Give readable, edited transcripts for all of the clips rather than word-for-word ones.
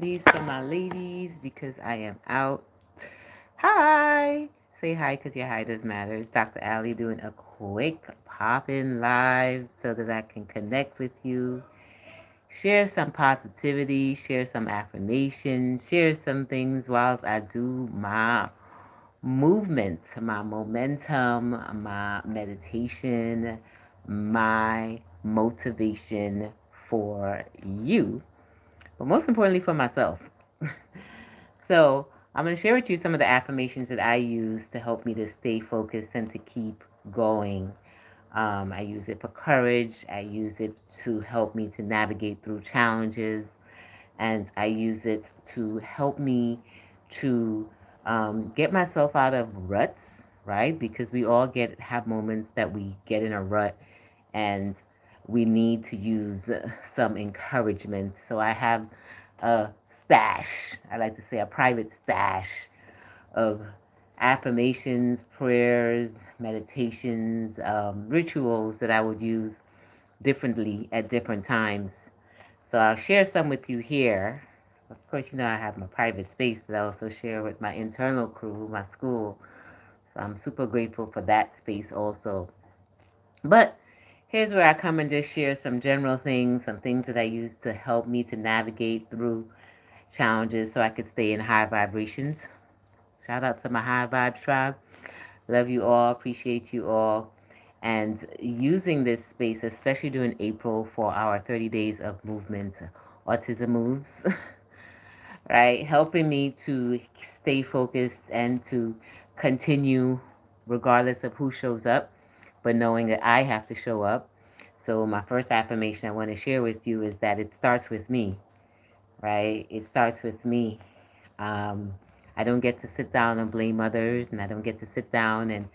These for my ladies because I am out. Hi. Say hi because your hi does matter. It's Dr. Allie doing a quick pop-in live so that I can connect with you, share some positivity, share some affirmations, share some things whilst I do my movement, my momentum, my meditation, my motivation for you, but most importantly for myself. So, I'm going to share with you some of the affirmations that I use to help me to stay focused and to keep going. I use it for courage. I use it to help me to navigate through challenges. And I use it to help me to get myself out of ruts, right? Because we all have moments that we get in a rut and we need to use some encouragement. So I have a stash, I like to say a private stash of affirmations, prayers, meditations, rituals that I would use differently at different times. So I'll share some with you here. Of course, you know I have my private space that I also share with my internal crew, my school. So I'm super grateful for that space also. But here's where I come and just share some general things, some things that I use to help me to navigate through challenges so I could stay in high vibrations. Shout out to my high vibes tribe. Love you all, appreciate you all. And using this space, especially during April for our 30 days of movement, autism moves, right? Helping me to stay focused and to continue regardless of who shows up, but knowing that I have to show up. So, my first affirmation I want to share with you is that it starts with me, right? It starts with me. Um, I don't get to sit down and blame others, and I don't get to sit down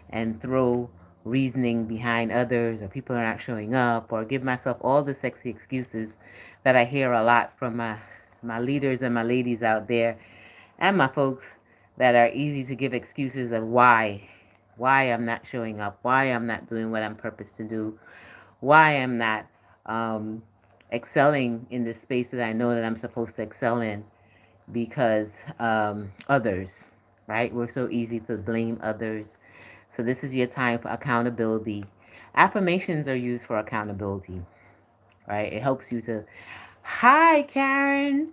and throw reasoning behind others, or people are not showing up, or give myself all the sexy excuses that I hear a lot from my leaders and my ladies out there, and my folks that are easy to give excuses of why I'm not showing up, why I'm not doing what I'm purposed to do, why I'm not um, excelling in the space that I know that I'm supposed to excel in because others, right? We're so easy to blame others. So this is your time for accountability. Affirmations are used for accountability, right? It helps you to, hi, Karen.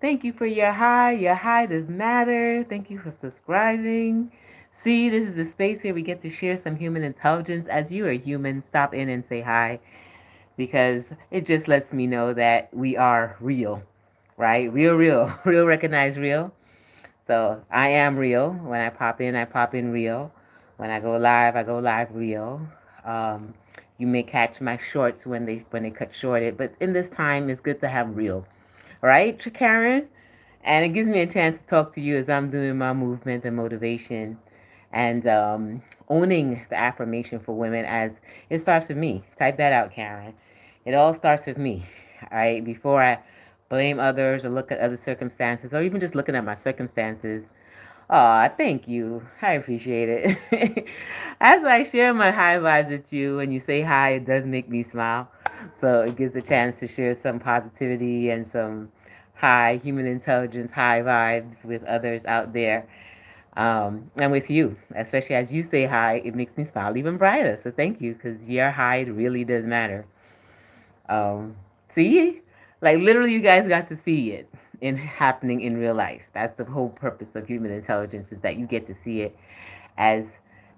Thank you for your hi. Your hi does matter. Thank you for subscribing. See, this is the space where we get to share some human intelligence. As you are human, stop in and say hi because it just lets me know that we are real, right? Real, real. Real recognize real. So I am real. When I pop in real. When I go live real. Um, you may catch my shorts when they cut short. But in this time, it's good to have real, right, Karen? And it gives me a chance to talk to you as I'm doing my movement and motivation and owning the affirmation for women as it starts with me. Type that out, Karen. It all starts with me, all right? Before I blame others or look at other circumstances or even just looking at my circumstances. Aw, thank you. I appreciate it. As I share my high vibes with you, when you say hi, it does make me smile. So it gives a chance to share some positivity and some high human intelligence, high vibes with others out there. And with you, especially as you say hi, it makes me smile even brighter. So thank you, because your hi really does matter. Um, See, like literally, you guys got to see it in happening in real life. That's the whole purpose of human intelligence is that you get to see it as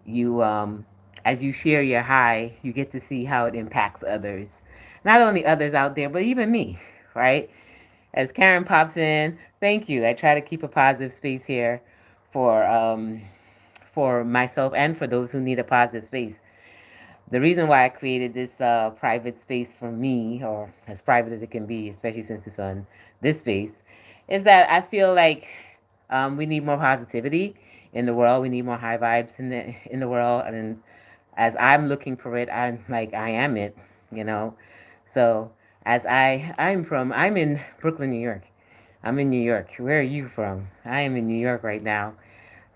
you um, as you share your high. You get to see how it impacts others, not only others out there, but even me, right? As Karen pops in, thank you. I try to keep a positive space here for for myself and for those who need a positive space. The reason why I created this private space for me, or as private as it can be, especially since it's on this space, is that I feel like we need more positivity in the world. We need more high vibes in the world, and as I'm looking for it, I am it, you know. So as I'm in Brooklyn, New York. I'm in New York. Where are you from? I am in New York right now.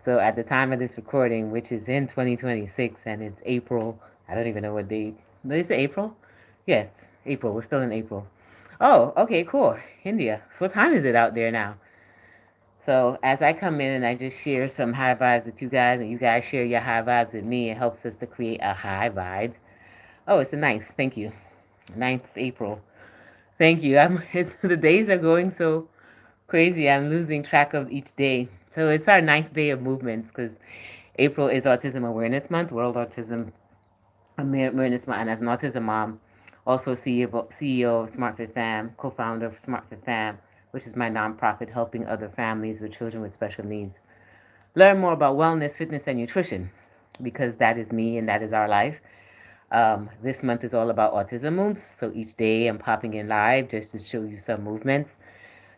So at the time of this recording, which is in 2026, and it's April, I don't even know what date. Is it April? Yes, April. We're still in April. Oh, okay, cool. India. What time is it out there now? So as I come in and I just share some high vibes with you guys, and you guys share your high vibes with me, it helps us to create a high vibes. Oh, it's the 9th. Thank you. 9th of April. Thank you. The days are going so crazy. I'm losing track of each day. So it's our 9th day of movements because April is Autism Awareness Month, World Autism Awareness Month, and as an autism mom, also CEO of Smart Fit Fam, co-founder of Smart Fit Fam, which is my nonprofit helping other families with children with special needs learn more about wellness, fitness, and nutrition, because that is me and that is our life. This month is all about autism moves, so each day I'm popping in live just to show you some movements.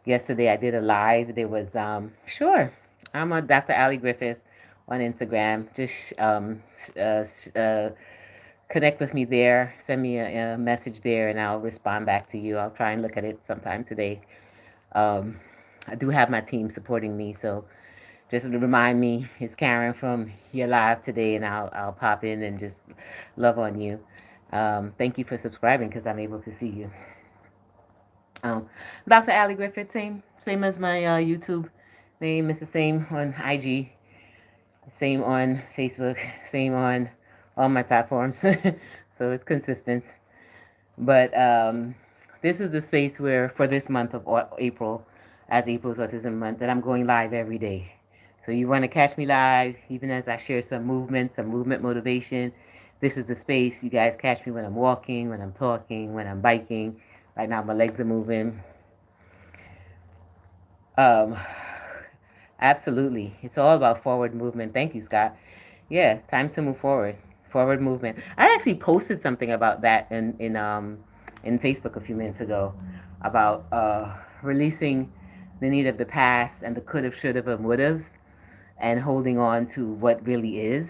Yesterday I did a live. There was sure. I'm on Dr. Ali Griffith on Instagram. Just uh, uh, connect with me there. Send me a message there, and I'll respond back to you. I'll try and look at it sometime today. Um, I do have my team supporting me, so just to remind me, it's Karen from Your Live today, and I'll pop in and just love on you. Thank you for subscribing because I'm able to see you. Dr. Ali Griffith, same as my YouTube name. It's the same on IG, same on Facebook, same on all my platforms. So it's consistent. But this is the space where, for this month of April, as April's Autism Month, that I'm going live every day. So you want to catch me live, even as I share some movement motivation. This is the space. You guys catch me when I'm walking, when I'm talking, when I'm biking. Right now my legs are moving. Um, Absolutely. It's all about forward movement. Thank you, Scott. Yeah, time to move forward. Forward movement. I actually posted something about that in Facebook a few minutes ago about releasing the need of the past and the could have, should have, and would have, and holding on to what really is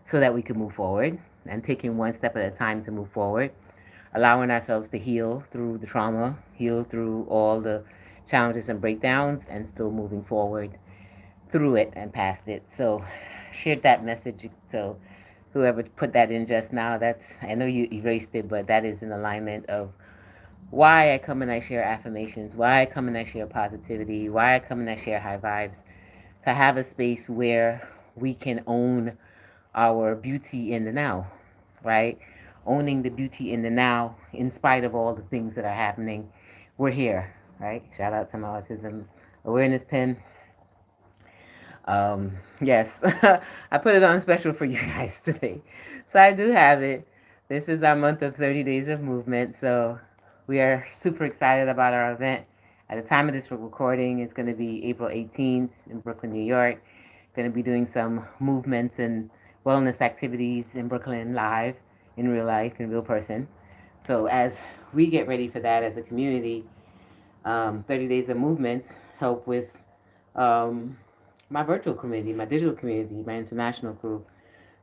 so that we can move forward and taking one step at a time to move forward, allowing ourselves to heal through the trauma, heal through all the challenges and breakdowns, and still moving forward through it and past it. So, shared that message. So, whoever put that in just now, that's, I know you erased it, but that is in alignment of why I come and I share affirmations, why I come and I share positivity, why I come and I share high vibes, to have a space where we can own our beauty in the now, right? Owning the beauty in the now, in spite of all the things that are happening. We're here, right? Shout out to my autism awareness pin. Yes, I put it on special for you guys today. So I do have it. This is our month of 30 days of movement. So we are super excited about our event. At the time of this recording, it's going to be April 18th in Brooklyn, New York. Going to be doing some movements and wellness activities in Brooklyn live, in real life, in real person. So as we get ready for that as a community, 30 days of movements help with um, my virtual community, my digital community, my international crew,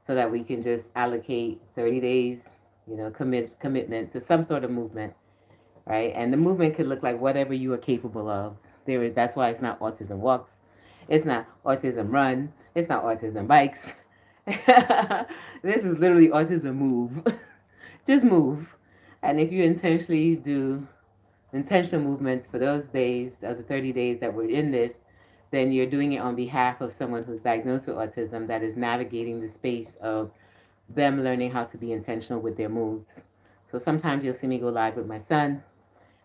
so that we can just allocate 30 days, commitment to some sort of movement, right? And the movement could look like whatever you are capable of. That's why it's not autism walks, it's not autism run, it's not autism bikes. This is literally autism move. Just move. And if you intentionally do intentional movements for those days, of the 30 days that we're in this, then you're doing it on behalf of someone who's diagnosed with autism that is navigating the space of them learning how to be intentional with their moves. So sometimes you'll see me go live with my son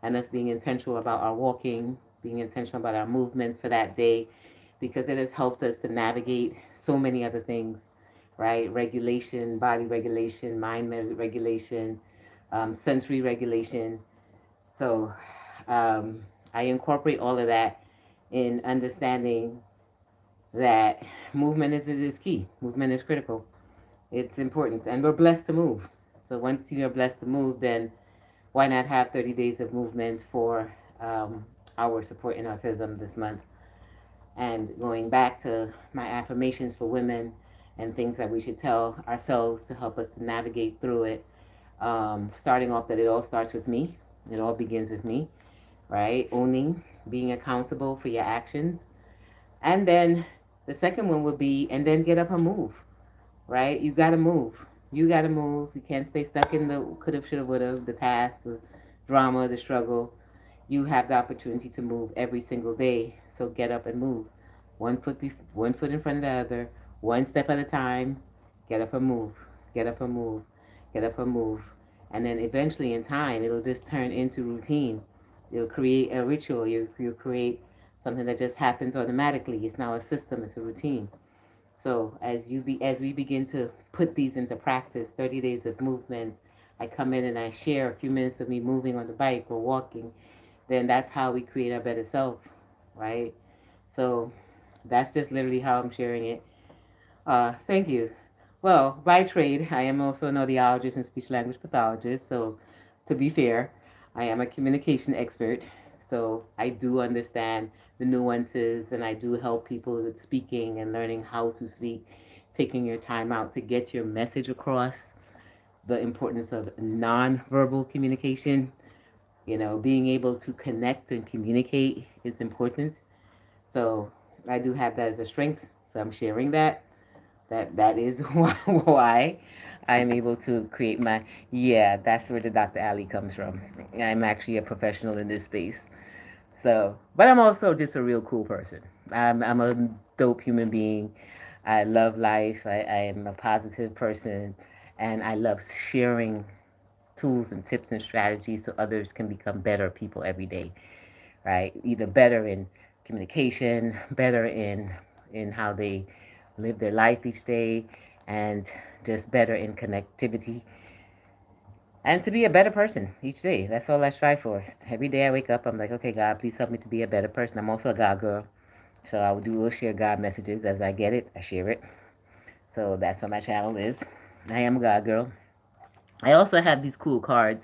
and us being intentional about our walking, being intentional about our movements for that day, because it has helped us to navigate so many other things, right? Regulation, body regulation, mind regulation, sensory regulation. So I incorporate all of that in understanding that movement is key. Movement is critical. It's important, and we're blessed to move. So once you're blessed to move, then why not have 30 days of movement for our support in autism this month? And going back to my affirmations for women and things that we should tell ourselves to help us to navigate through it. Starting off that it all starts with me. It all begins with me, right? Owning, being accountable for your actions. And then the second one would be, and then get up and move, right? You got to move. You got to move. You can't stay stuck in the could have, should have, would have, the past, the drama, the struggle, you have the opportunity to move every single day. So get up and move. One foot in front of the other, one step at a time. Get up and move. Get up and move. Get up and move. And then eventually in time, it'll just turn into routine. You'll create a ritual. You'll create something that just happens automatically. It's now a system. It's a routine. So as we begin to put these into practice, 30 days of movement, I come in and I share a few minutes of me moving on the bike or walking, then that's how we create our better self, right? So that's just literally how I'm sharing it. Thank you. Well, by trade, I am also an audiologist and speech language pathologist. So, to be fair, I am a communication expert. So, I do understand the nuances and I do help people with speaking and learning how to speak, taking your time out to get your message across, the importance of nonverbal communication. Being able to connect and communicate is important. So, I do have that as a strength. So, I'm sharing that. That is why I'm able to create my, yeah, that's where the Dr. Ali comes from. I'm actually a professional in this space. So, but I'm also just a real cool person. I'm a dope human being. I love life. I am a positive person, and I love sharing tools and tips and strategies so others can become better people every day, right? Either better in communication, better in how they live their life each day, and just better in connectivity, and to be a better person each day. That's all I strive for. Every day I wake up, I'm like, okay, God, please help me to be a better person. I'm also a God girl, so will share God messages as I get it. I share it. So that's what my channel is. I am a God girl. I also have these cool cards.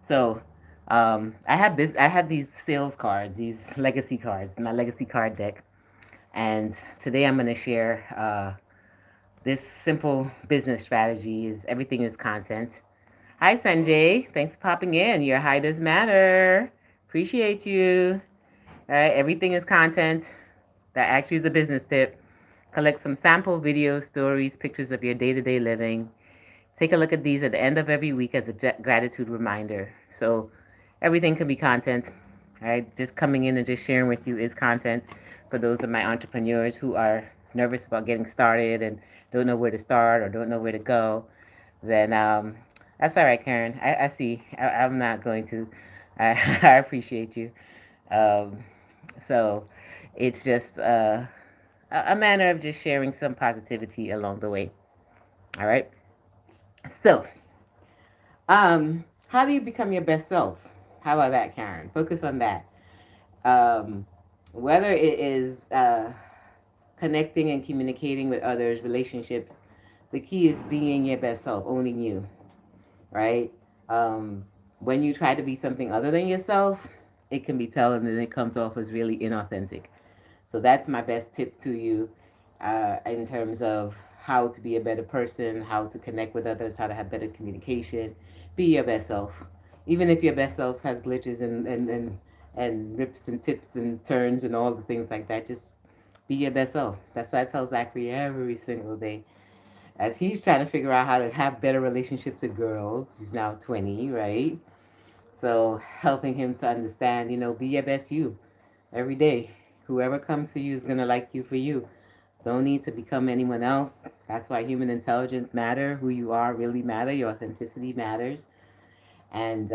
So I have this. I have these sales cards, these legacy cards, my legacy card deck. And today I'm going to share this simple business strategy. Is everything is content. Hi Sanjay, thanks for popping in. Your high does matter. Appreciate you. All right, everything is content. That actually is a business tip. Collect some sample videos, stories, pictures of your day-to-day living. Take a look at these at the end of every week as a gratitude reminder. So everything can be content. All right, just coming in and just sharing with you is content. For those of my entrepreneurs who are nervous about getting started and don't know where to start or don't know where to go, then that's all right, Karen. I see. I'm not going to. I appreciate you. Um, so it's just a manner of just sharing some positivity along the way. All right. So, how do you become your best self? How about that, Karen? Focus on that. Um, whether it is connecting and communicating with others, relationships, the key is being your best self, owning you, right? When you try to be something other than yourself, it can be telling and it comes off as really inauthentic. So that's my best tip to you in terms of how to be a better person, how to connect with others, how to have better communication. Be your best self. Even if your best self has glitches and rips and tips and turns and all the things like that, just be your best self. That's what I tell Zachary every single day. As he's trying to figure out how to have better relationships with girls, he's now 20, right? So helping him to understand, be your best you every day. Whoever comes to you is going to like you for you. Don't need to become anyone else. That's why human intelligence matter. Who you are really matter. Your authenticity matters. And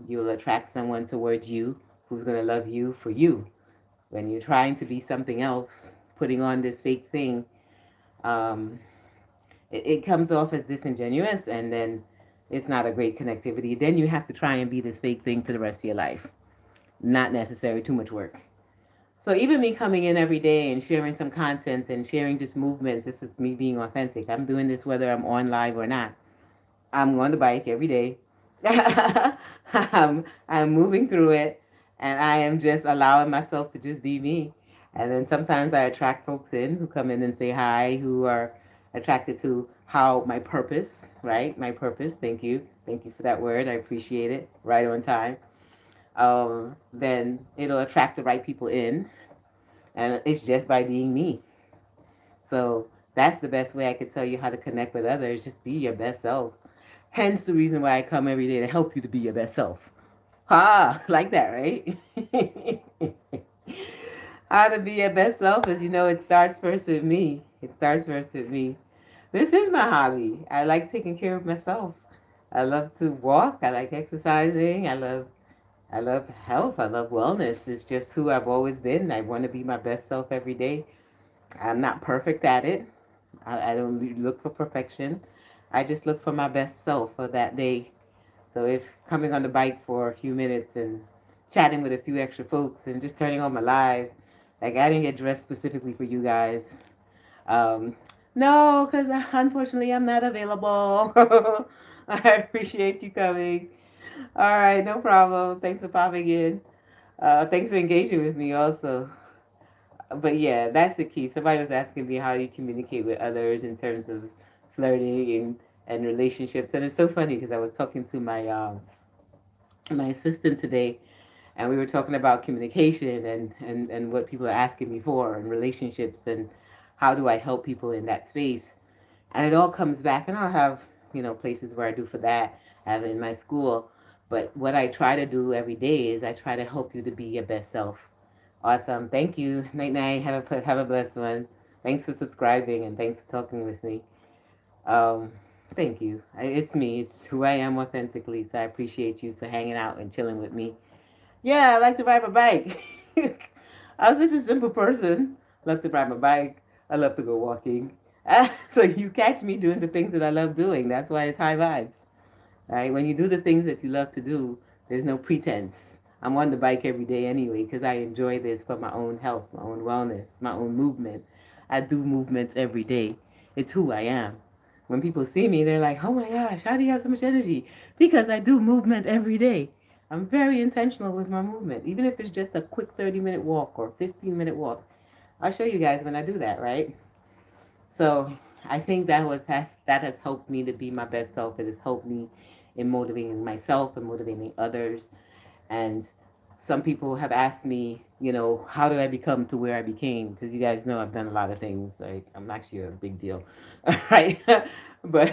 you will attract someone towards you who's going to love you for you. When you're trying to be something else, putting on this fake thing, um, it comes off as disingenuous, and then it's not a great connectivity. Then you have to try and be this fake thing for the rest of your life. Not necessary, too much work. So even me coming in every day and sharing some content and sharing just movements, this is me being authentic. I'm doing this whether I'm on live or not. I'm on the bike every day. I'm moving through it, and I am just allowing myself to just be me. And then sometimes I attract folks in who come in and say hi, who are attracted to how my purpose, right? My purpose. Thank you. Thank you for that word. I appreciate it. Right on time. Then it'll attract the right people in, and it's just by being me. So that's the best way I could tell you how to connect with others. Just be your best self. Hence the reason why I come every day to help you to be your best self. Ha, like that, right? How to be your best self is, it starts first with me. It starts first with me. This is my hobby. I like taking care of myself. I love to walk. I like exercising. I love health. I love wellness. It's just who I've always been. I want to be my best self every day. I'm not perfect at it. I don't look for perfection. I just look for my best self for that day. So if coming on the bike for a few minutes and chatting with a few extra folks and just turning on my live, like I didn't get dressed specifically for you guys. Um, no, because unfortunately I'm not available. I appreciate you coming. All right, no problem. Thanks for popping in. Thanks for engaging with me also. But yeah, that's the key. Somebody was asking me how you communicate with others in terms of flirting and relationships, and it's so funny because I was talking to my assistant today, and we were talking about communication and what people are asking me for and relationships and how do I help people in that space. And it all comes back, and I'll have, places where I do for that. I have it in my school. But what I try to do every day is I try to help you to be your best self. Awesome. Thank you. Night night. Have a blessed one. Thanks for subscribing and thanks for talking with me. Um, Thank you. It's me. It's who I am authentically. So I appreciate you for hanging out and chilling with me. Yeah, I like to ride my bike. I'm such a simple person. Love to ride my bike. I love to go walking. So you catch me doing the things that I love doing. That's why it's high vibes. Right? When you do the things that you love to do, there's no pretense. I'm on the bike every day anyway because I enjoy this for my own health, my own wellness, my own movement. I do movements every day. It's who I am. When people see me, they're like, oh my gosh, how do you have so much energy? Because I do movement every day. I'm very intentional with my movement, even if it's just a quick 30-minute walk or 15-minute walk. I'll show you guys when I do that, right? So I think that has helped me to be my best self. It has helped me in motivating myself and motivating others. And some people have asked me, how did I become to where I became? Because you guys know I've done a lot of things. Like I'm actually a big deal, right? But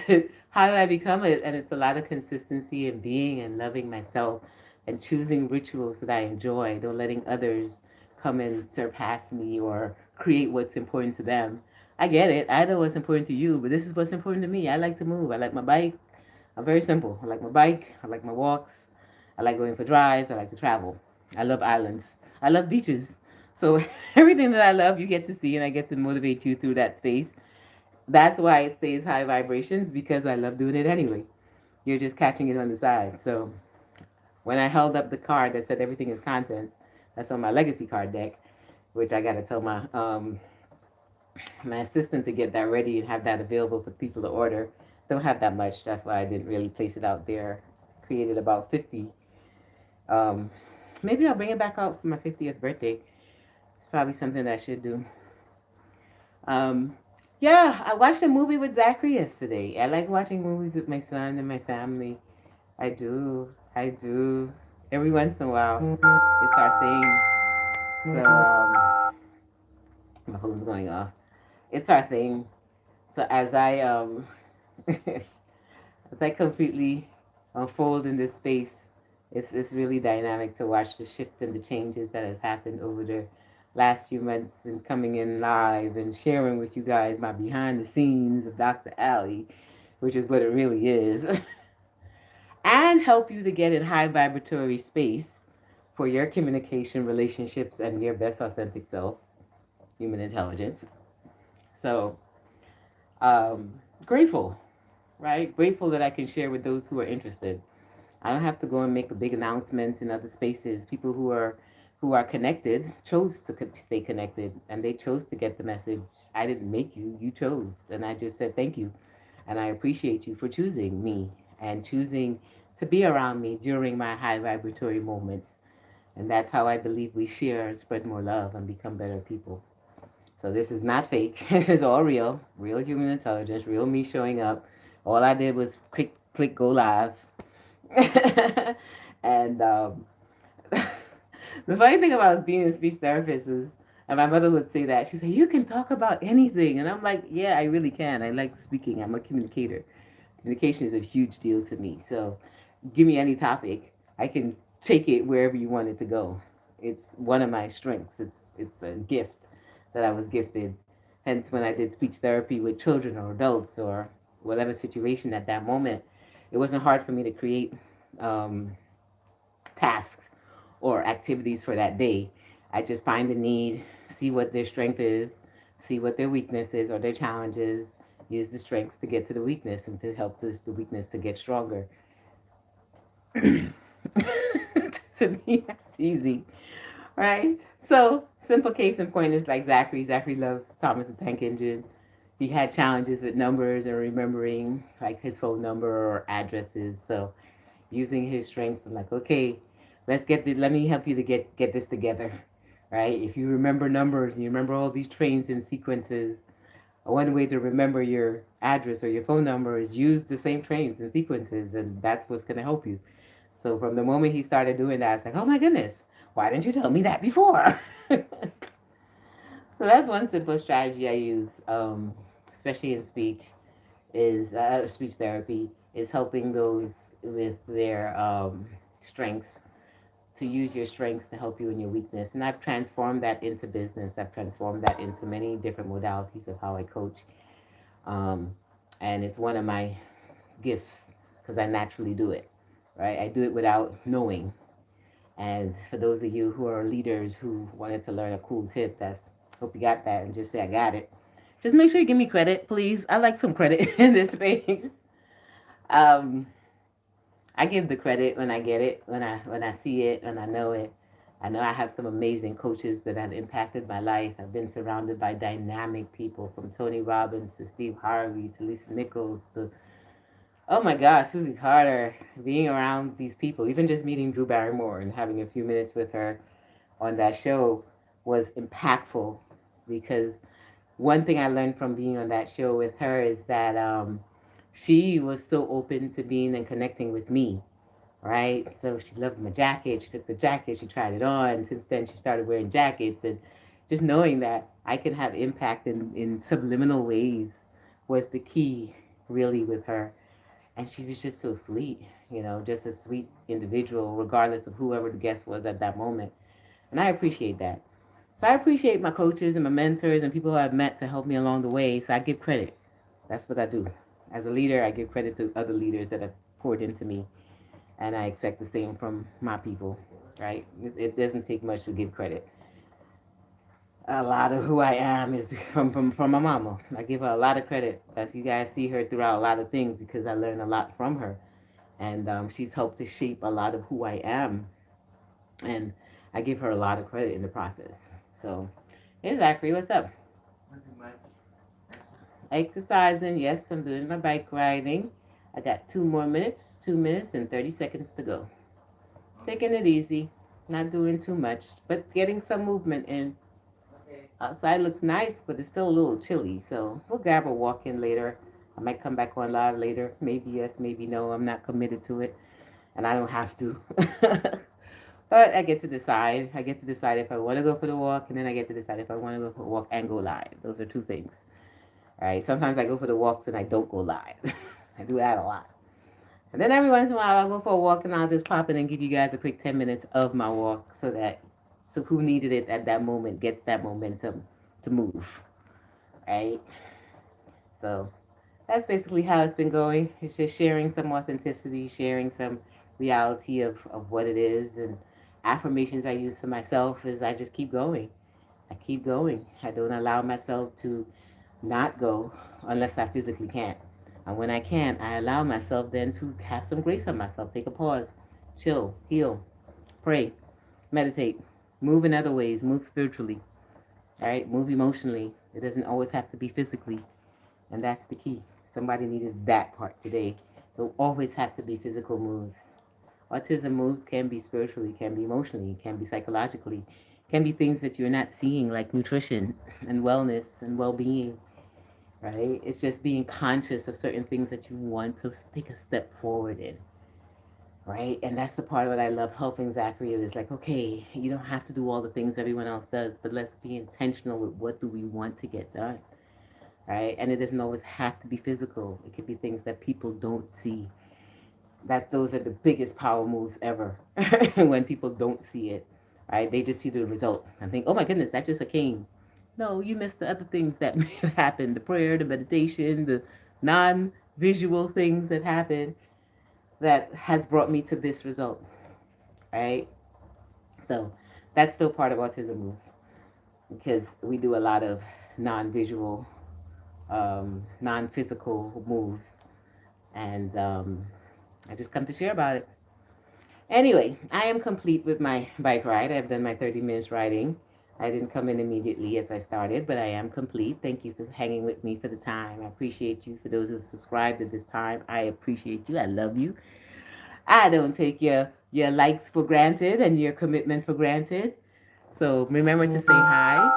how did I become it? And it's a lot of consistency and being and loving myself and choosing rituals that I enjoy. Don't letting others come and surpass me or create what's important to them. I get it. I know what's important to you, but this is what's important to me. I like to move. I like my bike. I'm very simple. I like my bike. I like my walks. I like going for drives. I like to travel. I love islands. I love beaches. So everything that I love, you get to see, and I get to motivate you through that space. That's why it stays high vibrations because I love doing it anyway. You're just catching it on the side. So when I held up the card that said everything is contents, that's on my legacy card deck, which I got to tell my assistant to get that ready and have that available for people to order. Don't have that much. That's why I didn't really place it out there. Created about 50. Um, Maybe I'll bring it back out for my 50th birthday. It's probably something that I should do. Um, yeah, I watched a movie with Zachary yesterday. I like watching movies with my son and my family. I do. I do. Every once in a while. It's our thing. So, my phone's going off. It's our thing. So as I completely unfold in this space, it's really dynamic to watch the shift and the changes that has happened over the last few months and coming in live and sharing with you guys my behind the scenes of Dr. Ali, which is what it really is, and help you to get in high vibratory space for your communication, relationships, and your best authentic self, human intelligence. So, grateful, right? Grateful that I can share with those who are interested. I don't have to go and make a big announcements in other spaces. People who are connected chose to stay connected, and they chose to get the message. I didn't make you; you chose, and I just said thank you, and I appreciate you for choosing me and choosing to be around me during my high vibratory moments. And that's how I believe we share and spread more love and become better people. So this is not fake. It's all real, real human intelligence, real me showing up. All I did was click go live. And the funny thing about being a speech therapist is, and my mother would say that, she'd say, you can talk about anything. And I'm like, yeah, I really can. I like speaking. I'm a communicator. Communication is a huge deal to me. So give me any topic. I can take it wherever you want it to go. It's one of my strengths. It's a gift that I was gifted. Hence, when I did speech therapy with children or adults or whatever situation at that moment, it wasn't hard for me to create um, tasks or activities for that day. I just find a need, see what their strength is, see what their weakness is or their challenges, use the strengths to get to the weakness and to help the weakness to get stronger. To me, that's easy, right? So, simple case in point is like Zachary. Zachary loves Thomas the Tank Engine. He had challenges with numbers and remembering like his phone number or addresses. So, using his strengths, I'm like, okay, let me help you to get this together, right? If you remember numbers and you remember all these trains and sequences, one way to remember your address or your phone number is use the same trains and sequences, and that's what's going to help you. So from the moment he started doing that, I was like, oh my goodness, why didn't you tell me that before? So that's one simple strategy I use, especially in speech, is speech therapy, is helping those with their strengths, to use your strengths to help you in your weakness. And I've transformed that into business. I've transformed that into many different modalities of how I coach. Um, and it's one of my gifts because I naturally do it, right? I do it without knowing. And for those of you who are leaders who wanted to learn a cool tip, that's hope you got that and just say I got it. Just make sure you give me credit, please. I like some credit in this space. Um, I give the credit when I get it, when I see it, and I know it. I know I have some amazing coaches that have impacted my life. I've been surrounded by dynamic people, from Tony Robbins to Steve Harvey to Lisa Nichols to, oh my gosh, Susie Carter. Being around these people, even just meeting Drew Barrymore and having a few minutes with her on that show was impactful, because one thing I learned from being on that show with her is that she was so open to being and connecting with me, right? So she loved my jacket. She took the jacket, she tried it on. Since then, she started wearing jackets. And just knowing that I can have impact in subliminal ways was the key, really, with her. And she was just so sweet, just a sweet individual, regardless of whoever the guest was at that moment. And I appreciate that. So I appreciate my coaches and my mentors and people who I've met to help me along the way. So I give credit. That's what I do. As a leader, I give credit to other leaders that have poured into me, and I expect the same from my people, right? It doesn't take much to give credit. A lot of who I am is from my mama. I give her a lot of credit. As you guys see her throughout a lot of things, because I learn a lot from her, and she's helped to shape a lot of who I am, and I give her a lot of credit in the process. So, hey Zachary, what's up? Exercising, yes, I'm doing my bike riding. I got 2 more minutes, 2 minutes and 30 seconds to go. Taking it easy, not doing too much, but getting some movement in. Outside looks nice, but it's still a little chilly, so we'll grab a walk in later. I might come back on live later. Maybe yes, maybe no. I'm not committed to it, and I don't have to. But I get to decide. I get to decide if I want to go for the walk, and then I get to decide if I want to go for a walk and go live. Those are two things. All right. Sometimes I go for the walks and I don't go live. I do that a lot. And then every once in a while I'll go for a walk and I'll just pop in and give you guys a quick 10 minutes of my walk, so who needed it at that moment gets that momentum to move. Right? So that's basically how it's been going. It's just sharing some authenticity, sharing some reality of what it is. And affirmations I use for myself is I just keep going. I keep going. I don't allow myself to not go unless I physically can't. And when I can, I allow myself then to have some grace on myself. Take a pause, chill, heal, pray, meditate, move in other ways, move spiritually, all right? Move emotionally. It doesn't always have to be physically, and that's the key. Somebody needed that part today. Don't always have to be physical moves. Autism moves can be spiritually, can be emotionally, can be psychologically, can be things that you're not seeing, like nutrition and wellness and well-being, right? It's just being conscious of certain things that you want to take a step forward in, right? And that's the part of what I love helping Zachary is like, okay, you don't have to do all the things everyone else does, but let's be intentional with what do we want to get done, right? And it doesn't always have to be physical. It could be things that people don't see. that those are the biggest power moves ever. When people don't see it, right? They just see the result and think, oh my goodness, that just came. No, you missed the other things that happen, the prayer, the meditation, the non-visual things that happen that has brought me to this result, right? So that's still part of autism moves because we do a lot of non-visual, non-physical moves, and I just come to share about it. Anyway, I am complete with my bike ride. I've done my 30 minutes riding. I didn't come in immediately as I started, but I am complete. Thank you for hanging with me for the time. I appreciate you. For those who have subscribed at this time, I appreciate you. I love you. I don't take your likes for granted and your commitment for granted. So remember to say hi.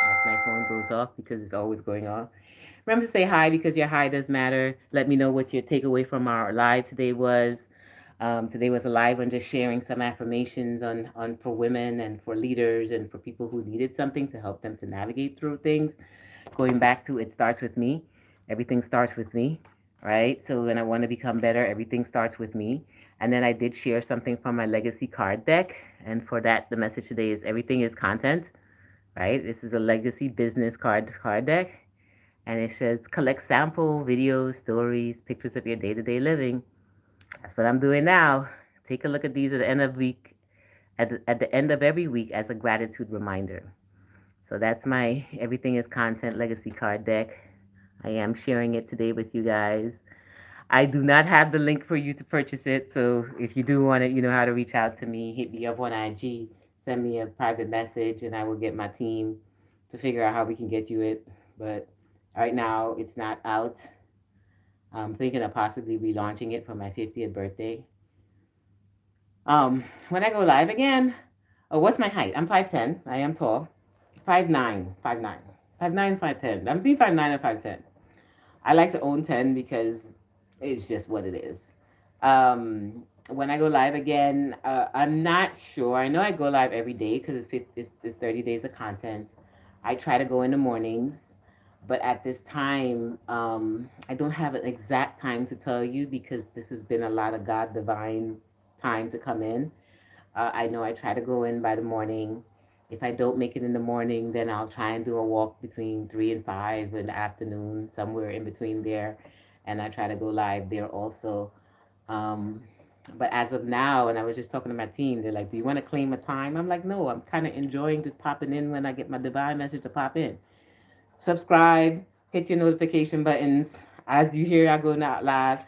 As my phone goes off because it's always going off. Remember to say hi because your hi does matter. Let me know what your takeaway from our live today was. Today was a live one just sharing some affirmations on for women and for leaders and for people who needed something to help them to navigate through things. Going back to it starts with me. Everything starts with me, right? So when I want to become better, everything starts with me. And then I did share something from my legacy card deck. And for that, the message today is everything is content, right? This is a legacy business card deck. And it says collect sample videos, stories, pictures of your day-to-day living. That's what I'm doing now. Take a look at these at the end of week, at the end of every week as a gratitude reminder. So that's my Everything is Content Legacy card deck. I am sharing it today with you guys. I do not have the link for you to purchase it, so if you do want it, you know how to reach out to me. Hit me up on IG, send me a private message, and I will get my team to figure out how we can get you it. But right now, it's not out. I'm thinking of possibly relaunching it for my 50th birthday. When I go live again, oh, what's my height? I'm 5'10". I am tall. 5'9", 5'9", 5'9", 5'10". I'm between 5'9" and 5'10". I like to own 10 because it's just what it is. When I go live again, I'm not sure. I know I go live every day because it's 30 days of content. I try to go in the mornings, but at this time, I don't have an exact time to tell you because this has been a lot of God divine time to come in. I know I try to go in by the morning. If I don't make it in the morning, then I'll try and do a walk between 3 and 5 in the afternoon, somewhere in between there. And I try to go live there also. Um, but as of now, and I was just talking to my team, they're like, do you want to claim a time? I'm like, no, I'm kind of enjoying just popping in when I get my divine message to pop in. Subscribe, hit your notification buttons. As you hear I go out live,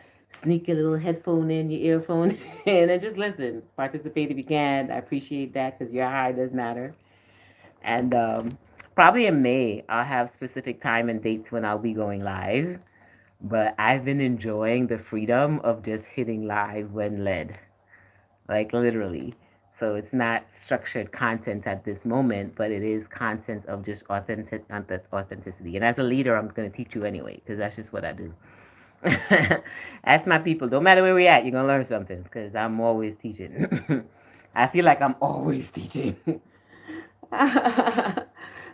sneak a little headphone in, your earphone in, and just listen. Participate if you can. I appreciate that because your high does matter. And probably in May, I'll have specific time and dates when I'll be going live. But I've been enjoying the freedom of just hitting live when led, like literally. So it's not structured content at this moment, but it is content of just authenticity. And as a leader, I'm going to teach you anyway, because that's just what I do. Ask my people. Don't matter where we're at, you're going to learn something, because I'm always teaching. I feel like I'm always teaching.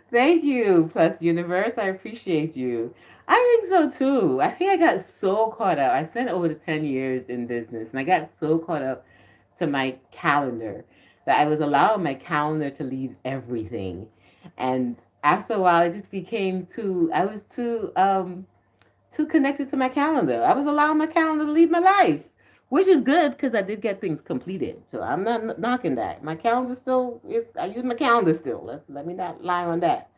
Thank you, Plus Universe. I appreciate you. I think so too. I think I got so caught up. I spent over 10 years in business, and I got so caught up to my calendar that I was allowing my calendar to lead everything. And after a while, it just became I was too connected to my calendar. I was allowing my calendar to lead my life, which is good because I did get things completed. So I'm not knocking that. My calendar still is. I use my calendar still. Let me not lie on that.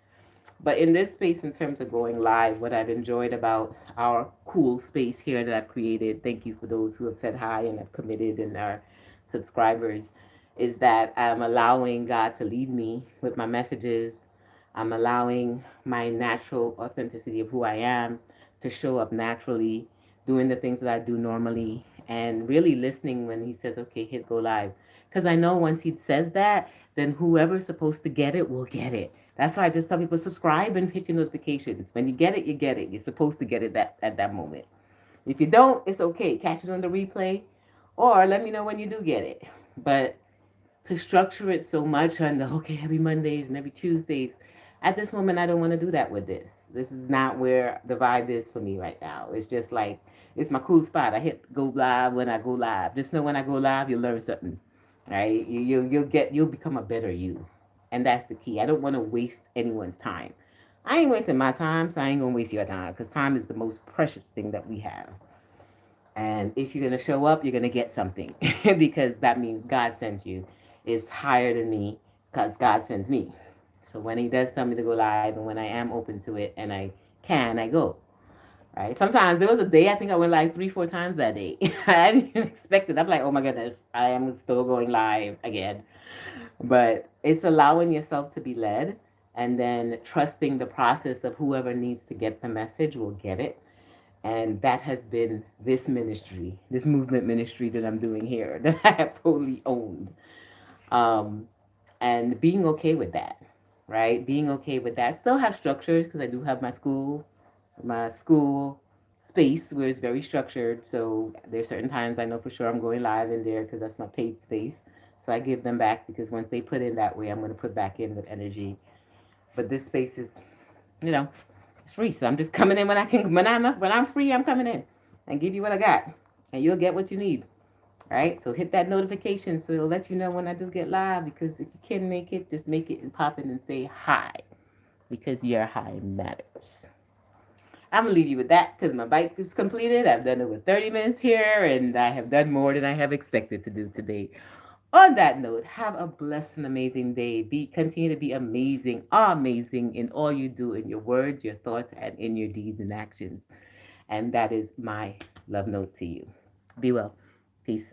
But in this space, in terms of going live, what I've enjoyed about our cool space here that I've created, thank you for those who have said hi and have committed and are subscribers, is that I'm allowing God to lead me with my messages. I'm allowing my natural authenticity of who I am to show up naturally, doing the things that I do normally, and really listening when He says, okay, hit go live. Because I know once He says that, then whoever's supposed to get it will get it. That's why I just tell people subscribe and hit your notifications. When you get it, you get it. You're supposed to get it at that moment. If you don't, it's okay. Catch it on the replay or let me know when you do get it. But to structure it so much on the, okay, every Mondays and every Tuesdays, at this moment, I don't want to do that with this. This is not where the vibe is for me right now. It's just like, it's my cool spot. I hit go live when I go live. Just know when I go live, you'll learn something, right? You'll become a better you, and that's the key. I don't want to waste anyone's time. I ain't wasting my time, so I ain't gonna waste your time because time is the most precious thing that we have. And if you're gonna show up, you're gonna get something because that means God sends you. It's higher than me because God sends me. So when He does tell me to go live, and when I am open to it and I can, I go. Right? Sometimes there was a day I think I went like 3, 4 times that day. I didn't even expect it. I'm like, oh my goodness, I am still going live again. But it's allowing yourself to be led and then trusting the process of whoever needs to get the message will get it. And that has been this ministry, this movement ministry that I'm doing here that I have totally owned. Um, and being okay with that, right? Being okay with that. Still have structures because I do have my school space where it's very structured. So there's certain times I know for sure I'm going live in there because that's my paid space. So I give them back because once they put in that way, I'm going to put back in with energy. But this space is, you know, it's free. So I'm just coming in when I can. When I'm free, I'm coming in and give you what I got, and you'll get what you need. Right? So hit that notification so it'll let you know when I do get live. Because if you can make it, just make it and pop in and say hi, because your hi matters. I'm gonna leave you with that because my bike is completed. I've done over 30 minutes here, and I have done more than I have expected to do today. On that note, have a blessed and amazing day. Continue to be amazing in all you do, in your words, your thoughts, and in your deeds and actions. And that is my love note to you. Be well. Peace.